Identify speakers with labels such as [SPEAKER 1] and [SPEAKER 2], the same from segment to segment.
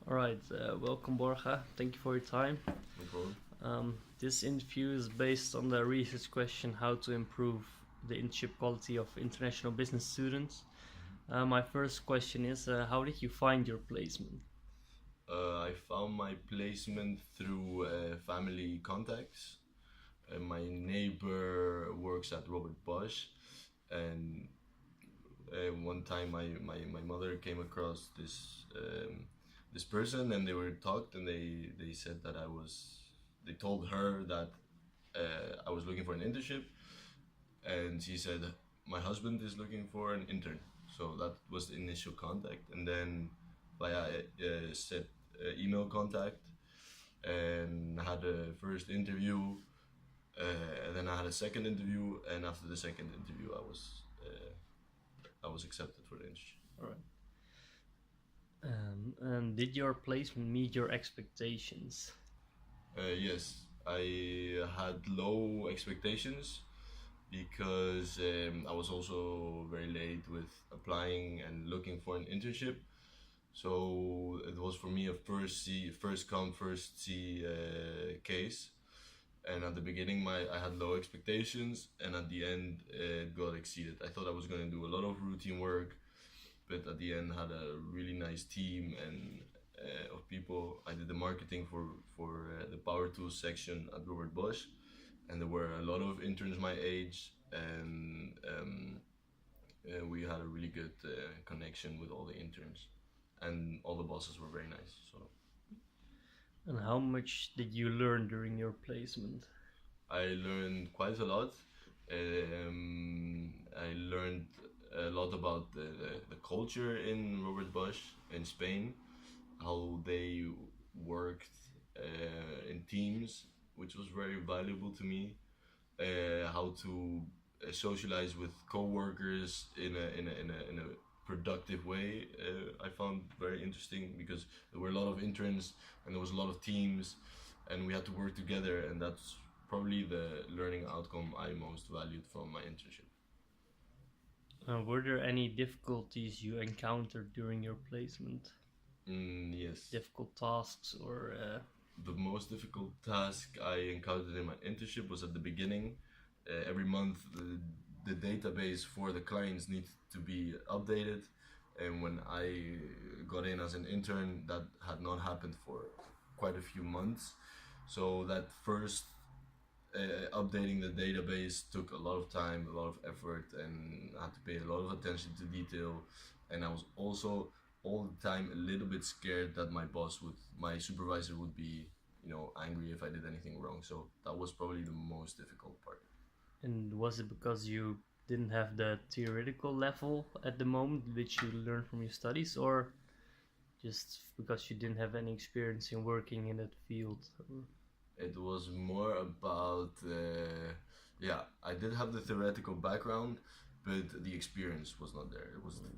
[SPEAKER 1] All right, welcome Borja. Thank you for your time.
[SPEAKER 2] No problem.
[SPEAKER 1] This interview is based on the research question how to improve the internship quality of international business students. My first question is how did you find your placement?
[SPEAKER 2] I found my placement through family contacts. My neighbor works at Robert Bosch, and one time my mother came across this person, and they were talked, and they said that they told her that I was looking for an internship, and she said my husband is looking for an intern. So that was the initial contact, and then via set email contact, and I had a first interview, and then I had a second interview, and after the second interview, I was accepted for the internship.
[SPEAKER 1] All right. And did your placement meet your expectations?
[SPEAKER 2] Yes, I had low expectations because I was also very late with applying and looking for an internship. So it was for me a first come first see case. And at the beginning, I had low expectations, and at the end, it got exceeded. I thought I was going to do a lot of routine work, but at the end, had a really nice team and of people. I did the marketing for the power tools section at Robert Bosch, and there were a lot of interns my age, and we had a really good connection with all the interns, and all the bosses were very nice. So
[SPEAKER 1] And how much did you learn during your placement?
[SPEAKER 2] I learned quite a lot. I learned a lot about the culture in Robert Bosch in Spain, how they worked in teams, which was very valuable to me. How to socialize with coworkers in a productive way. I found very interesting because there were a lot of interns and there was a lot of teams, and we had to work together, and that's probably the learning outcome I most valued from my internship.
[SPEAKER 1] Were there any difficulties you encountered during your placement?
[SPEAKER 2] Yes.
[SPEAKER 1] Difficult tasks or
[SPEAKER 2] The most difficult task I encountered in my internship was at the beginning. Every month, the database for the clients needs to be updated, and when I got in as an intern, that had not happened for quite a few months. So that first updating the database took a lot of time, a lot of effort, and I had to pay a lot of attention to detail. And I was also all the time a little bit scared that my supervisor would be, angry if I did anything wrong. So that was probably the most difficult part.
[SPEAKER 1] And was it because you didn't have the theoretical level at the moment which you learned from your studies, or just because you didn't have any experience in working in that field?
[SPEAKER 2] It was more about, yeah, I did have the theoretical background, but the experience was not there. It was the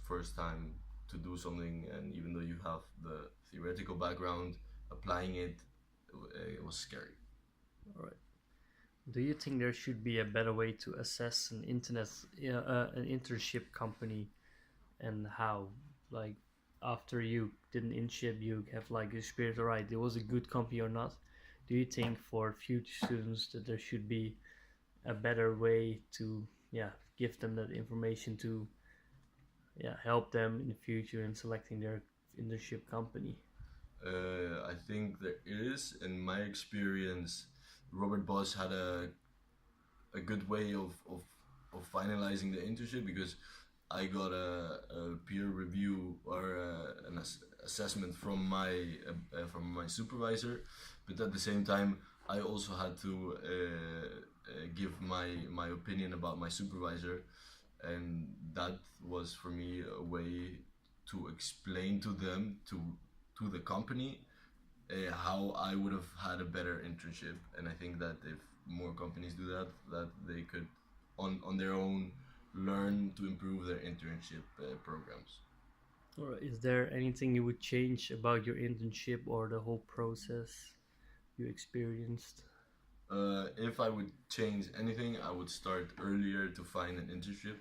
[SPEAKER 2] first time to do something, and even though you have the theoretical background, applying it was scary.
[SPEAKER 1] All right. Do you think there should be a better way to assess an internship company, and how, like, after you did an internship, you have like experience, all right, it was a good company or not? Do you think for future students that there should be a better way to, yeah, give them that information to, yeah, help them in the future in selecting their internship company?
[SPEAKER 2] I think there is. In my experience, Robert Boss had a good way of finalizing the internship because I got a peer review or assessment from my supervisor, but at the same time I also had to give my opinion about my supervisor, and that was for me a way to explain to them to the company how I would have had a better internship. And I think that if more companies do that, that they could on their own learn to improve their internship programs.
[SPEAKER 1] Or is there anything you would change about your internship or the whole process you experienced?
[SPEAKER 2] If I would change anything, I would start earlier to find an internship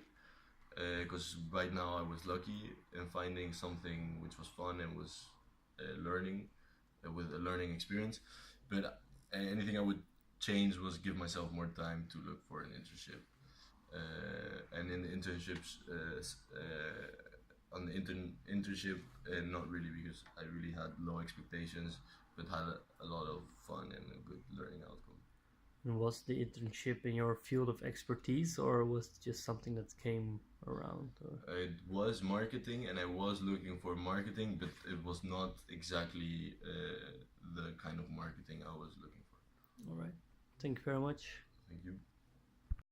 [SPEAKER 2] because right now I was lucky in finding something which was fun and was learning with a learning experience. But anything I would change was give myself more time to look for an internship. And in the internships, on the internship, not really, because I really had low expectations, but had a lot of fun and a good learning outcome.
[SPEAKER 1] And was the internship in your field of expertise, or was it just something that came around? Or...
[SPEAKER 2] It was marketing, and I was looking for marketing, but it was not exactly the kind of marketing I was looking for.
[SPEAKER 1] All right. Thank you very much.
[SPEAKER 2] Thank you.